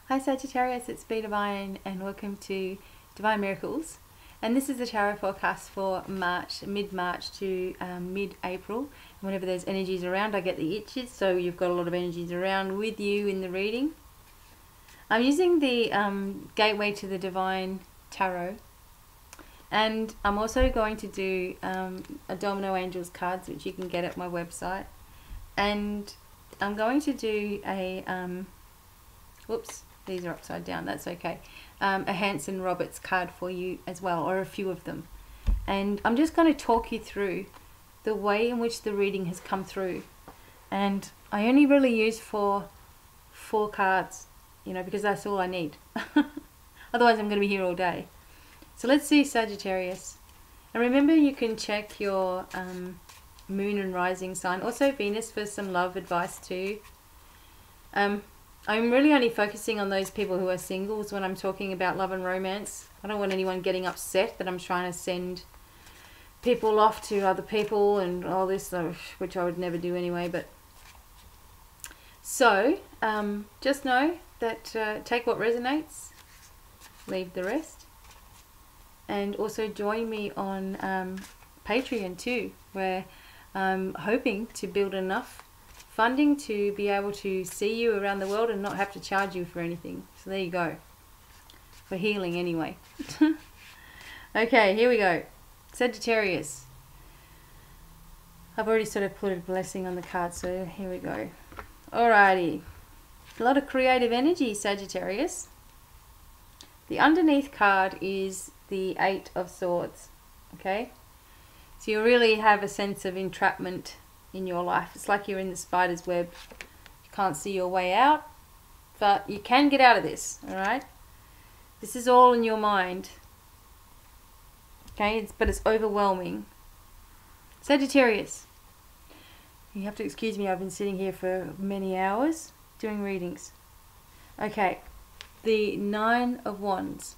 Hi Sagittarius, it's Devine and welcome to Divine Miracles. And this is the tarot forecast for March, mid-March to mid-April. And whenever there's energies around, I get the itches, so you've got a lot of energies around with you in the reading. I'm using the Gateway to the Divine Tarot. And I'm also going to do a Domino Angels cards, which you can get at my website. And I'm going to do a, whoops, these are upside down, that's okay, a Hanson Roberts card for you as well, or a few of them. And I'm just going to talk you through the way in which the reading has come through. And I only really use four cards, you know, because that's all I need. Otherwise I'm going to be here all day. So let's see Sagittarius. And remember, you can check your moon and rising sign, also Venus, for some love advice too. I'm really only focusing on those people who are singles when I'm talking about love and romance. I don't want anyone getting upset that I'm trying to send people off to other people and all this, which I would never do anyway. But so just know that take what resonates, leave the rest. And also join me on Patreon too, where I'm hoping to build enough funding to be able to see you around the world and not have to charge you for anything. So there you go. For healing anyway. Okay, here we go. Sagittarius. I've already sort of put a blessing on the card, so here we go. Alrighty. A lot of creative energy, Sagittarius. The underneath card is the Eight of Swords. Okay? So you really have a sense of entrapment in your life. It's like you're in the spider's web. You can't see your way out, but you can get out of this, alright? This is all in your mind. Okay, but it's overwhelming. Sagittarius. You have to excuse me, I've been sitting here for many hours doing readings. Okay, the Nine of Wands.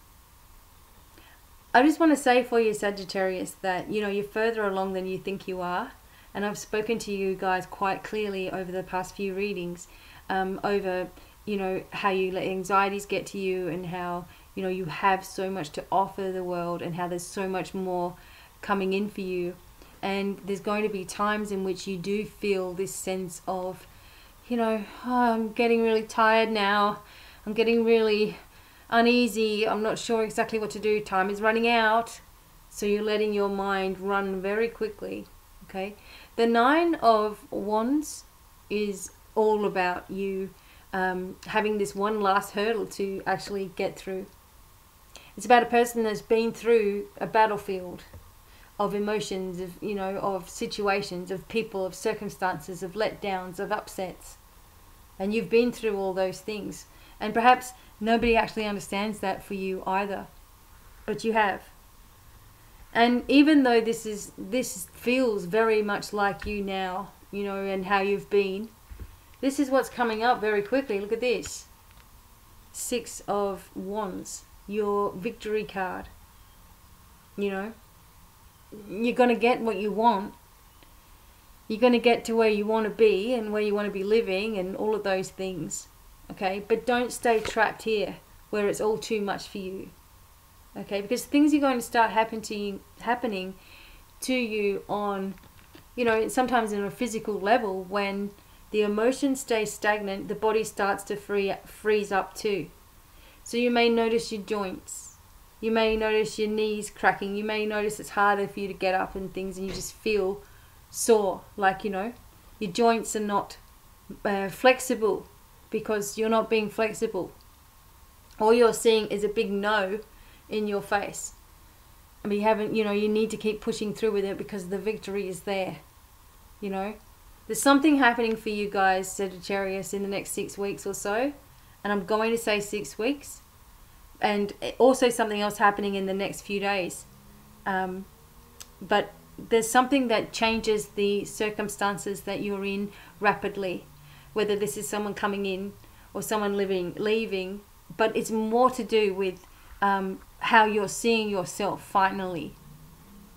I just want to say for you, Sagittarius, that, you know, you're further along than you think you are. And I've spoken to you guys quite clearly over the past few readings, over, you know, how you let anxieties get to you, and how, you know, you have so much to offer the world, and how there's so much more coming in for you. And there's going to be times in which you do feel this sense of, you know, oh, I'm getting really tired now. I'm getting really uneasy. I'm not sure exactly what to do. Time is running out. So you're letting your mind run very quickly. Okay, the Nine of Wands is all about you having this one last hurdle to actually get through. It's about a person that's been through a battlefield of emotions, of, you know, of situations, of people, of circumstances, of letdowns, of upsets. And you've been through all those things. And perhaps nobody actually understands that for you either. But you have. And even though this feels very much like you now, you know, and how you've been, this is what's coming up very quickly. Look at this. Six of Wands, your victory card. You know, you're going to get what you want. You're going to get to where you want to be and where you want to be living and all of those things. Okay, but don't stay trapped here where it's all too much for you. Okay, because things are going to start happening to you on, you know, sometimes on a physical level. When the emotions stay stagnant, the body starts to freeze up too. So you may notice your joints. You may notice your knees cracking. You may notice it's harder for you to get up and things, and you just feel sore. Like, you know, your joints are not flexible because you're not being flexible. All you're seeing is a big no in your face. I mean, you know, you need to keep pushing through with it because the victory is there. You know, there's something happening for you guys, Sagittarius, in the next 6 weeks or so. And I'm going to say 6 weeks. And also something else happening in the next few days. But there's something that changes the circumstances that you're in rapidly. Whether this is someone coming in or someone leaving. But it's more to do with how you're seeing yourself finally.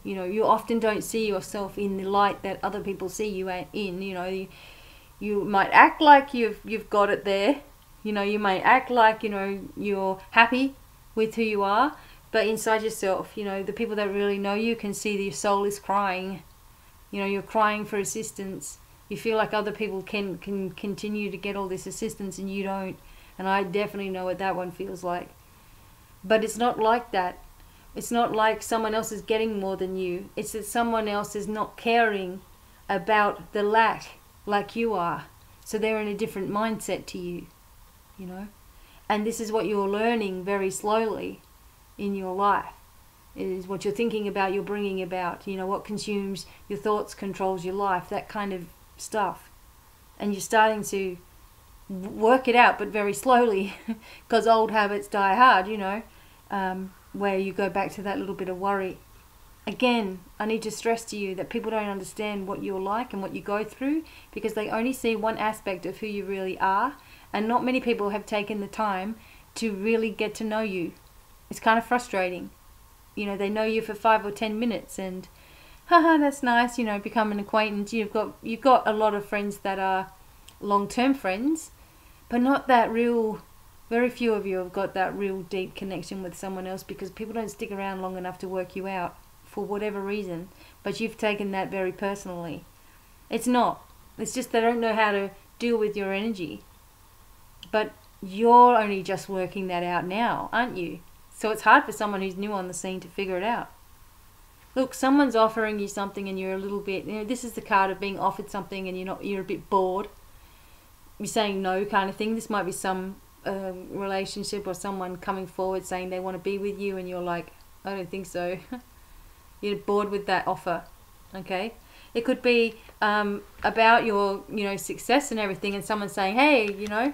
You know, you often don't see yourself in the light that other people see you in. You know, you might act like you've got it there, You know, you may act like, you know, you're happy with who you are, but inside yourself, you know, the people that really know you can see that your soul is crying. You know, you're crying for assistance. You feel like other people can continue to get all this assistance and you don't. And I definitely know what that one feels like. But it's not like that. It's not like someone else is getting more than you. It's that someone else is not caring about the lack like you are. So they're in a different mindset to you, you know. And this is what you're learning very slowly in your life. It is what you're thinking about, you're bringing about. You know, what consumes your thoughts controls your life, that kind of stuff. And you're starting to work it out, but very slowly, because old habits die hard, you know, where you go back to that little bit of worry. Again, I need to stress to you that people don't understand what you're like and what you go through because they only see one aspect of who you really are, and not many people have taken the time to really get to know you. It's kind of frustrating. You know, they know you for 5 or 10 minutes and, haha, that's nice, you know, become an acquaintance. You've got a lot of friends that are long-term friends, but not that real. Very few of you have got that real deep connection with someone else because people don't stick around long enough to work you out for whatever reason, but you've taken that very personally. It's not. It's just they don't know how to deal with your energy. But you're only just working that out now, aren't you? So it's hard for someone who's new on the scene to figure it out. Look, someone's offering you something and you're a little bit, you know, this is the card of being offered something and you're a bit bored. You're saying no kind of thing. This might be some relationship or someone coming forward saying they want to be with you and you're like, I don't think so. You're bored with that offer, okay? It could be about your, you know, success and everything, and someone saying, hey, you know,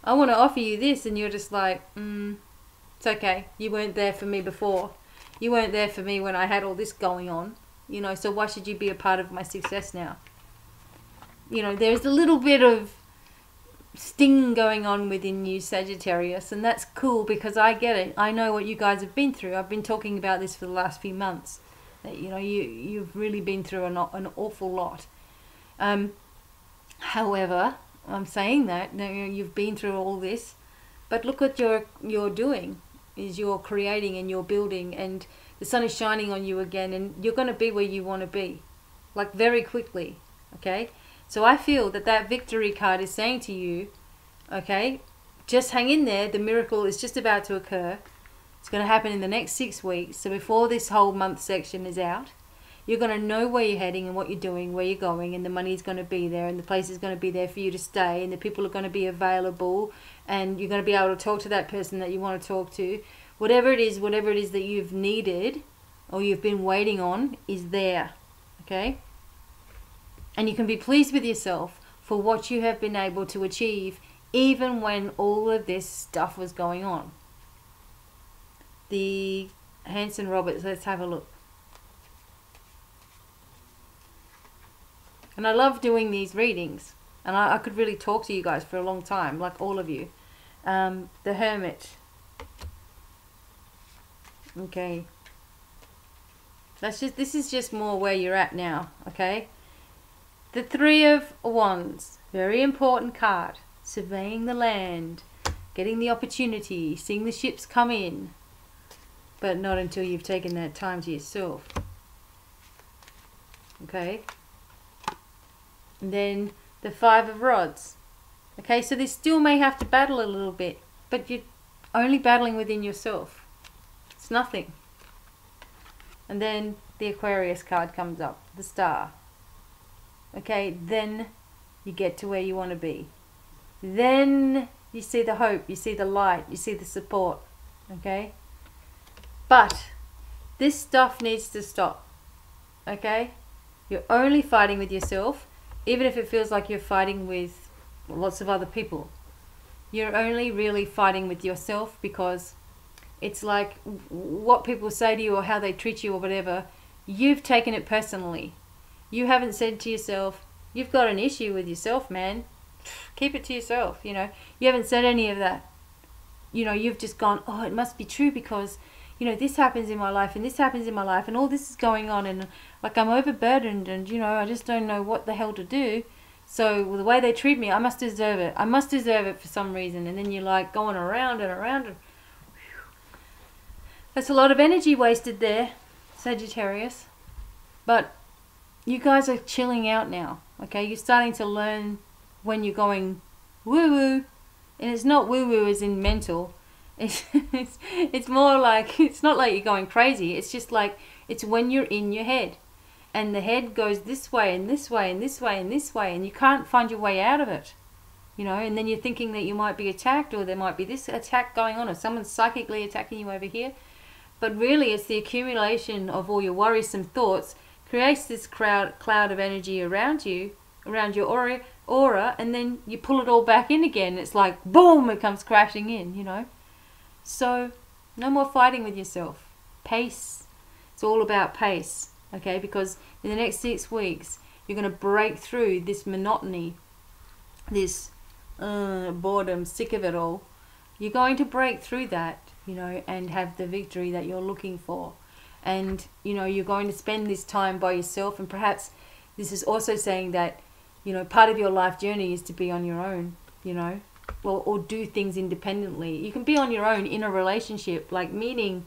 I want to offer you this, and you're just like, it's okay. You weren't there for me before. You weren't there for me when I had all this going on, you know, so why should you be a part of my success now? You know, there's a little bit of sting going on within you, Sagittarius, and that's cool because I get it. I know what you guys have been through. I've been talking about this for the last few months. That, you know, you've really been through an awful lot. However, I'm saying that you know, you've been through all this, but look what you're doing. Is you're creating and you're building, and the sun is shining on you again, and you're going to be where you want to be, like very quickly. Okay. So I feel that victory card is saying to you, okay, just hang in there. The miracle is just about to occur. It's going to happen in the next 6 weeks. So before this whole month section is out, you're going to know where you're heading and what you're doing, where you're going, and the money is going to be there, and the place is going to be there for you to stay, and the people are going to be available, and you're going to be able to talk to that person that you want to talk to. Whatever it is that you've needed or you've been waiting on is there, okay? And you can be pleased with yourself for what you have been able to achieve even when all of this stuff was going on. The Hanson Roberts, let's have a look. And I love doing these readings. And I could really talk to you guys for a long time, like all of you. The Hermit. Okay. This is just more where you're at now, okay? The Three of Wands, very important card. Surveying the land, getting the opportunity, seeing the ships come in. But not until you've taken that time to yourself. Okay. And then the Five of Rods. Okay, so this still may have to battle a little bit, but you're only battling within yourself. It's nothing. And then the Aquarius card comes up, the Star. Okay, then you get to where you want to be. Then you see the hope, you see the light, you see the support. Okay? But this stuff needs to stop. Okay? You're only fighting with yourself, even if it feels like you're fighting with lots of other people. You're only really fighting with yourself because it's like what people say to you or how they treat you or whatever, you've taken it personally. You haven't said to yourself, you've got an issue with yourself, man. Keep it to yourself, you know. You haven't said any of that. You know, you've just gone, oh, it must be true because, you know, this happens in my life and this happens in my life and all this is going on and like I'm overburdened and, you know, I just don't know what the hell to do. So the way they treat me, I must deserve it. I must deserve it for some reason. And then you're like going around and around. And that's a lot of energy wasted there, Sagittarius. But you guys are chilling out now, okay? You're starting to learn when you're going woo-woo. And it's not woo-woo as in mental. It's more like, it's not like you're going crazy. It's just like, it's when you're in your head. And the head goes this way and this way and this way and this way, and you can't find your way out of it, you know. And then you're thinking that you might be attacked, or there might be this attack going on, or someone's psychically attacking you over here. But really it's the accumulation of all your worrisome thoughts creates this cloud of energy around you, around your aura, and then you pull it all back in again. It's like boom, it comes crashing in, you know. So no more fighting with yourself. Pace. It's all about pace. Okay, because in the next 6 weeks, you're going to break through this monotony, this boredom, sick of it all. You're going to break through that, you know, and have the victory that you're looking for. And, you know, you're going to spend this time by yourself. And perhaps this is also saying that, you know, part of your life journey is to be on your own, you know, or do things independently. You can be on your own in a relationship, like meaning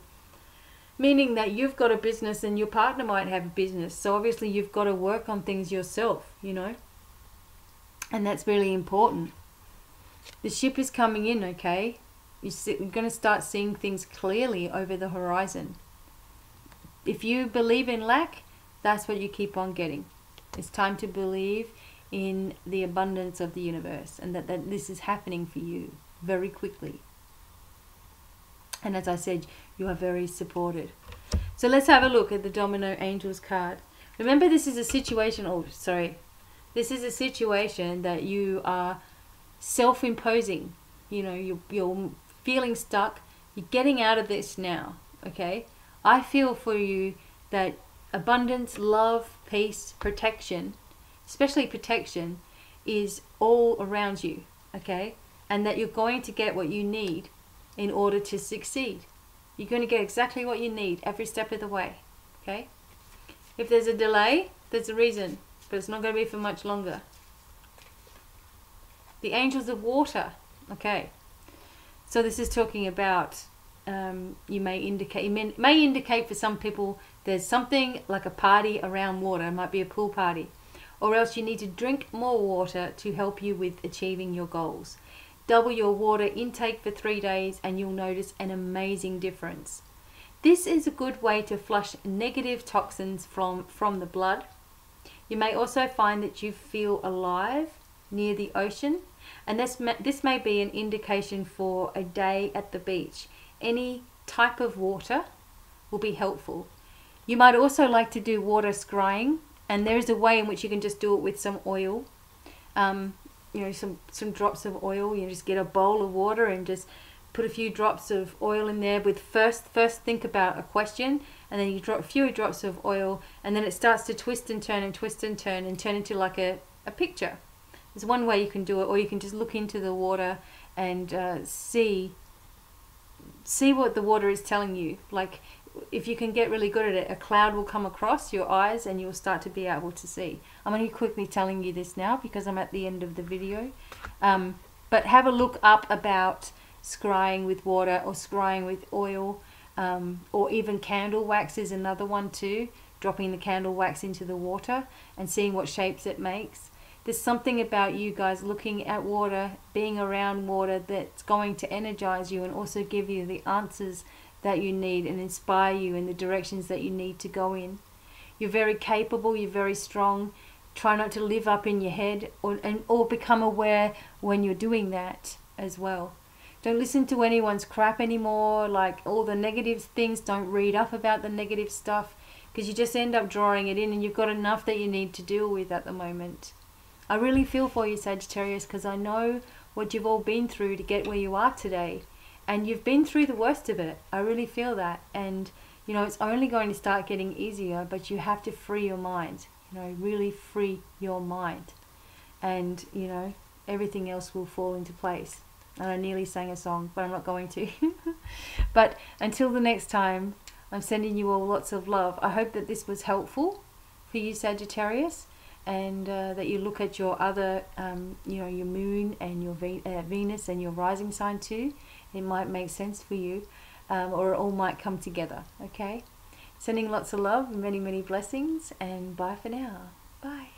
that you've got a business and your partner might have a business. So obviously you've got to work on things yourself, you know. And that's really important. The ship is coming in, okay? You're going to start seeing things clearly over the horizon. If you believe in lack, that's what you keep on getting. It's time to believe in the abundance of the universe, and that this is happening for you very quickly. And as I said, you are very supported. So let's have a look at the Domino Angels card. Remember, this is a situation, this is a situation that you are self-imposing. You know, you're feeling stuck. You're getting out of this now, okay? I feel for you that abundance, love, peace, protection, especially protection, is all around you, okay? And that you're going to get what you need in order to succeed. You're going to get exactly what you need every step of the way, okay? If there's a delay, there's a reason, but it's not going to be for much longer. The Angels of Water, okay? So this is talking about, it may indicate for some people there's something like a party around water. It might be a pool party. Or else you need to drink more water to help you with achieving your goals. Double your water intake for 3 days and you'll notice an amazing difference. This is a good way to flush negative toxins from the blood. You may also find that you feel alive near the ocean, and this may be an indication for a day at the beach. Any type of water will be helpful. You might also like to do water scrying, and there is a way in which you can just do it with some oil. You know, some drops of oil. You just get a bowl of water and just put a few drops of oil in there. With first think about a question, and then you drop a few drops of oil, and then it starts to twist and turn and twist and turn into like a picture. There's one way you can do it, or you can just look into the water and see what the water is telling you. Like, if you can get really good at it, a cloud will come across your eyes and you'll start to be able to see. I'm only quickly telling you this now because I'm at the end of the video. But have a look up about scrying with water or scrying with oil, or even candle wax is another one too. Dropping the candle wax into the water and seeing what shapes it makes. There's something about you guys looking at water, being around water, that's going to energize you and also give you the answers that you need and inspire you in the directions that you need to go in. You're very capable, you're very strong. Try not to live up in your head or become aware when you're doing that as well. Don't listen to anyone's crap anymore, like all the negative things. Don't read up about the negative stuff, because you just end up drawing it in and you've got enough that you need to deal with at the moment. I really feel for you, Sagittarius, because I know what you've all been through to get where you are today. And you've been through the worst of it. I really feel that. And, you know, it's only going to start getting easier, but you have to free your mind. You know, really free your mind. And, you know, everything else will fall into place. And I nearly sang a song, but I'm not going to. But until the next time, I'm sending you all lots of love. I hope that this was helpful for you, Sagittarius. and that you look at your other, you know, your moon and your Venus and your rising sign too. It might make sense for you, or it all might come together. Okay, sending lots of love and many blessings, and bye for now. Bye.